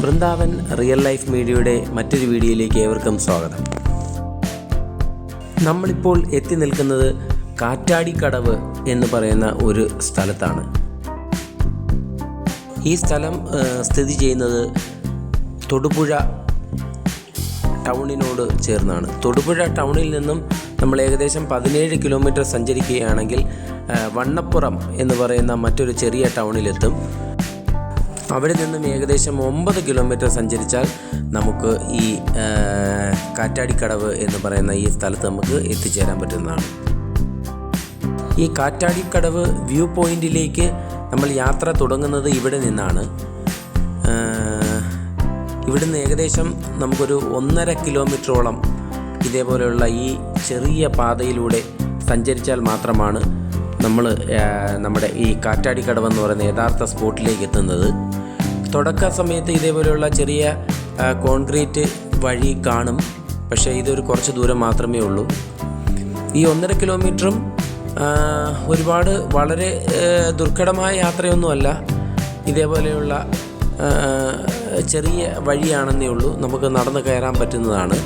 Vrindavan real life മീഡിയയുടെ മറ്റൊരു വീഡിയോയിലേക്ക് ഏവർക്കും സ്വാഗതം. നമ്മളിപ്പോൾ എത്തി നിൽക്കുന്നത് കാറ്റാടിക്കടവ് എന്ന് പറയുന്ന ഒരു സ്ഥലത്താണ്. ഈ സ്ഥലം സ്ഥിതി ചെയ്യുന്നത് തൊടുപുഴ ടൗണിനോട് ചേർന്നാണ്. തൊടുപുഴ ടൗണിൽ നിന്നും നമ്മൾ ഏകദേശം 17 കിലോമീറ്റർ സഞ്ചരിക്കുകയാണെങ്കിൽ വണ്ണപ്പുറം എന്ന് പറയുന്ന മറ്റൊരു ചെറിയ ടൗണിലെത്തും. അവിടെ നിന്നും ഏകദേശം 9 കിലോമീറ്റർ സഞ്ചരിച്ചാൽ നമുക്ക് ഈ കാറ്റാടിക്കടവ് എന്ന് പറയുന്ന ഈ സ്ഥലത്ത് നമുക്ക് എത്തിച്ചേരാൻ പറ്റുന്നതാണ്. ഈ കാറ്റാടിക്കടവ് വ്യൂ പോയിന്റിലേക്ക് നമ്മൾ യാത്ര തുടങ്ങുന്നത് ഇവിടെ നിന്നാണ്. ഇവിടുന്ന് ഏകദേശം നമുക്കൊരു 1.5 കിലോമീറ്ററോളം ഇതേപോലെയുള്ള ഈ ചെറിയ പാതയിലൂടെ സഞ്ചരിച്ചാൽ മാത്രമാണ് നമ്മൾ നമ്മുടെ ഈ കാറ്റാടിക്കടവ് എന്ന് പറയുന്ന യഥാർത്ഥ സ്പോട്ടിലേക്ക് എത്തുന്നത്. തുടക്ക സമയത്ത് ഇതേപോലെയുള്ള ചെറിയ കോൺക്രീറ്റ് വഴി കാണും, പക്ഷേ ഇതൊരു കുറച്ച് ദൂരം മാത്രമേ ഉള്ളൂ. ഈ 1.5 കിലോമീറ്ററും ഒരുപാട് വളരെ ദുർഘടമായ യാത്രയൊന്നുമല്ല. ഇതേപോലെയുള്ള ചെറിയ വഴിയാണെന്നേ ഉള്ളൂ, നമുക്ക് നടന്ന് കയറാൻ പറ്റുന്നതാണ്.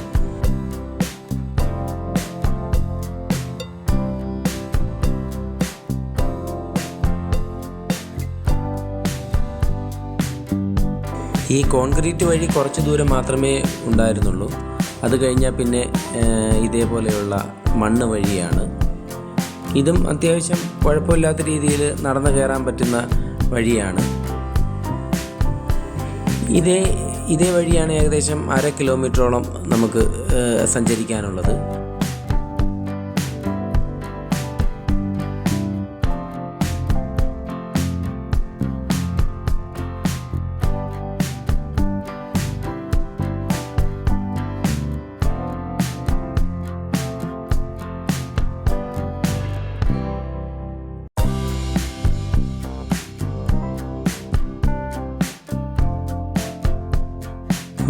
ഈ കോൺക്രീറ്റ് വഴി കുറച്ച് ദൂരം മാത്രമേ ഉണ്ടായിരുന്നുള്ളൂ. അത് കഴിഞ്ഞാൽ പിന്നെ ഇതേപോലെയുള്ള മണ്ണ് വഴിയാണ്. ഇതും അത്യാവശ്യം കുഴപ്പമില്ലാത്ത രീതിയിൽ നടന്നു കയറാൻ പറ്റുന്ന വഴിയാണ്. ഇതേ വഴിയാണ് ഏകദേശം 1/2 കിലോമീറ്ററോളം നമുക്ക് സഞ്ചരിക്കാനുള്ളത്.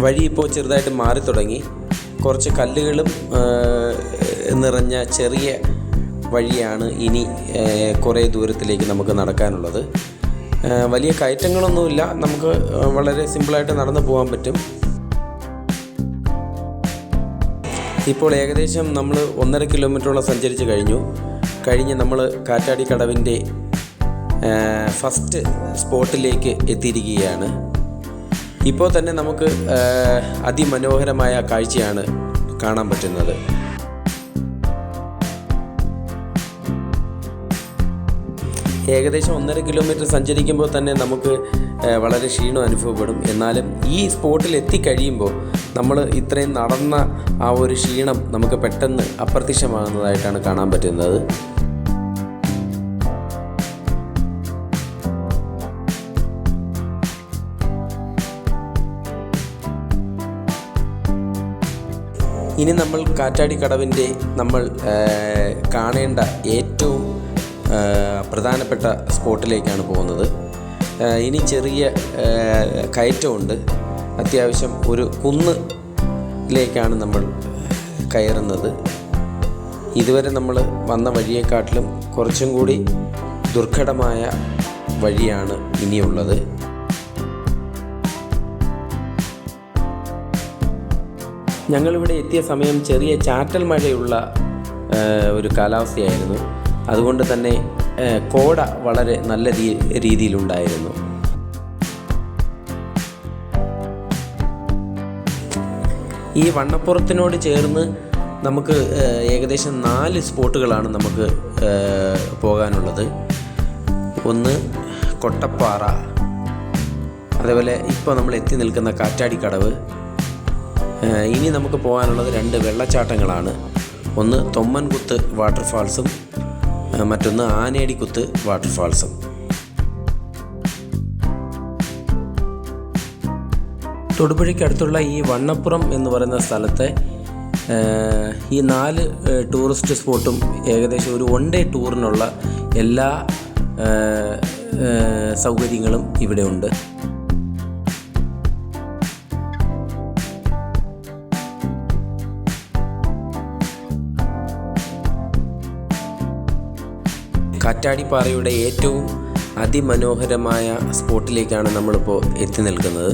വഴി ഇപ്പോൾ ചെറുതായിട്ട് മാറി തുടങ്ങി. കുറച്ച് കല്ലുകളും നിറഞ്ഞ ചെറിയ വഴിയാണ് ഇനി കുറേ ദൂരത്തിലേക്ക് നമുക്ക് നടക്കാനുള്ളത്. വലിയ കയറ്റങ്ങളൊന്നുമില്ല, നമുക്ക് വളരെ സിമ്പിളായിട്ട് നടന്നു പോകാൻ പറ്റും. ഇപ്പോൾ ഏകദേശം നമ്മൾ 1.5 കിലോമീറ്ററോളം സഞ്ചരിച്ച് കഴിഞ്ഞ് നമ്മൾ കാറ്റാടിക്കടവിൻ്റെ ഫസ്റ്റ് സ്പോട്ടിലേക്ക് എത്തിയിരിക്കുകയാണ്. ഇപ്പോൾ തന്നെ നമുക്ക് അതിമനോഹരമായ കാഴ്ചയാണ് കാണാൻ പറ്റുന്നത്. ഏകദേശം 1.5 കിലോമീറ്റർ സഞ്ചരിക്കുമ്പോൾ തന്നെ നമുക്ക് വളരെ ക്ഷീണം അനുഭവപ്പെടും. എന്നാലും ഈ സ്പോട്ടിൽ എത്തിക്കഴിയുമ്പോൾ നമ്മൾ ഇത്രയും നടന്ന ആ ഒരു ക്ഷീണം നമുക്ക് പെട്ടെന്ന് അപ്രത്യക്ഷമാകുന്നതായിട്ടാണ് കാണാൻ പറ്റുന്നത്. ഇനി നമ്മൾ കാറ്റാടിക്കടവിൻ്റെ നമ്മൾ കാണേണ്ട ഏറ്റവും പ്രധാനപ്പെട്ട സ്പോട്ടിലേക്കാണ് പോകുന്നത്. ഇനി ചെറിയ കയറ്റമുണ്ട്. അത്യാവശ്യം ഒരു കുന്നിലേക്കാണ് നമ്മൾ കയറുന്നത്. ഇതുവരെ നമ്മൾ വന്ന വഴിയെക്കാട്ടിലും കുറച്ചും കൂടി ദുർഘടമായ വഴിയാണ് ഇനിയുള്ളത്. ഞങ്ങളിവിടെ എത്തിയ സമയം ചെറിയ ചാറ്റൽ മഴയുള്ള ഒരു കാലാവസ്ഥയായിരുന്നു. അതുകൊണ്ട് തന്നെ കോട വളരെ നല്ല രീതിയിലുണ്ടായിരുന്നു. ഈ വണ്ണപ്പുറത്തിനോട് ചേർന്ന് നമുക്ക് ഏകദേശം 4 സ്പോട്ടുകളാണ് നമുക്ക് പോകാനുള്ളത്. ഒന്ന് കൊട്ടപ്പാറ, അതേപോലെ ഇപ്പോൾ നമ്മൾ എത്തി നിൽക്കുന്ന കാറ്റാടിക്കടവ്. ഇനി നമുക്ക് പോകാനുള്ളത് 2 വെള്ളച്ചാട്ടങ്ങളാണ്. ഒന്ന് തൊമ്മൻകുത്ത് വാട്ടർഫാൾസും മറ്റൊന്ന് ആനേടിക്കുത്ത് വാട്ടർഫാൾസും. തൊടുപുഴയ്ക്കടുത്തുള്ള ഈ വണ്ണപ്പുറം എന്ന് പറയുന്ന സ്ഥലത്തെ ഈ 4 ടൂറിസ്റ്റ് സ്പോട്ടും ഏകദേശം ഒരു 1 ഡേ ടൂറിനുള്ള എല്ലാ സൗകര്യങ്ങളും ഇവിടെ ഉണ്ട്. കാറ്റാടിപ്പാറയുടെ ഏറ്റവും അതിമനോഹരമായ സ്പോട്ടിലേക്കാണ് നമ്മളിപ്പോൾ എത്തി നിൽക്കുന്നത്.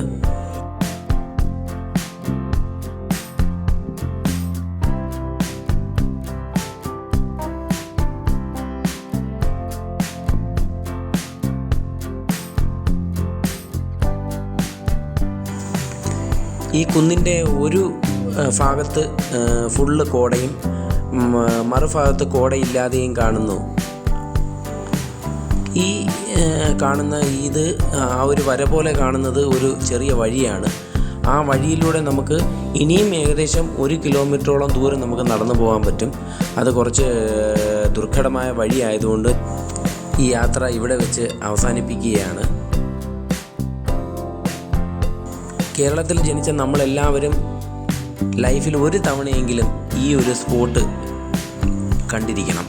ഈ കുന്നിൻ്റെ ഒരു ഭാഗത്ത് ഫുള്ള് കോടയും മറുഭാഗത്ത് കോടയില്ലാതെയും കാണുന്നു. ഈ കാണുന്ന ഇത് ആ ഒരു വര പോലെ കാണുന്നത് ഒരു ചെറിയ വഴിയാണ്. ആ വഴിയിലൂടെ നമുക്ക് ഇനിയും ഏകദേശം 1 കിലോമീറ്ററോളം ദൂരം നമുക്ക് നടന്നു പോകാൻ പറ്റും. അത് കുറച്ച് ദുർഘടമായ വഴിയായതുകൊണ്ട് ഈ യാത്ര ഇവിടെ വെച്ച് അവസാനിപ്പിക്കുകയാണ്. കേരളത്തിൽ ജനിച്ച നമ്മളെല്ലാവരും ലൈഫിൽ ഒരു തവണയെങ്കിലും ഈ ഒരു സ്പോട്ട് കണ്ടിരിക്കണം.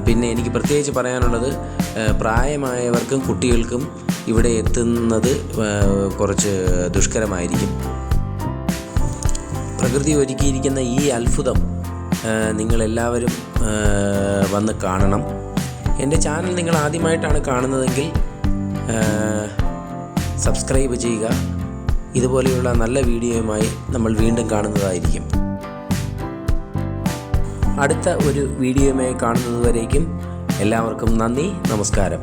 പിന്നെ എനിക്ക് പ്രത്യേകിച്ച് പറയാനുള്ളത്, പ്രായമായവർക്കും കുട്ടികൾക്കും ഇവിടെ എത്തുന്നത് കുറച്ച് ദുഷ്കരമായിരിക്കും. പ്രകൃതി ഒരുക്കിയിരിക്കുന്ന ഈ അത്ഭുതം നിങ്ങളെല്ലാവരും വന്ന് കാണണം. എൻ്റെ ചാനൽ നിങ്ങൾ ആദ്യമായിട്ടാണ് കാണുന്നതെങ്കിൽ സബ്സ്ക്രൈബ് ചെയ്യുക. ഇതുപോലെയുള്ള നല്ല വീഡിയോയുമായി നമ്മൾ വീണ്ടും കാണുന്നതായിരിക്കും. അടുത്ത ഒരു വീഡിയോയുമായി കാണുന്നതുവരേക്കും എല്ലാവർക്കും നന്ദി, നമസ്കാരം.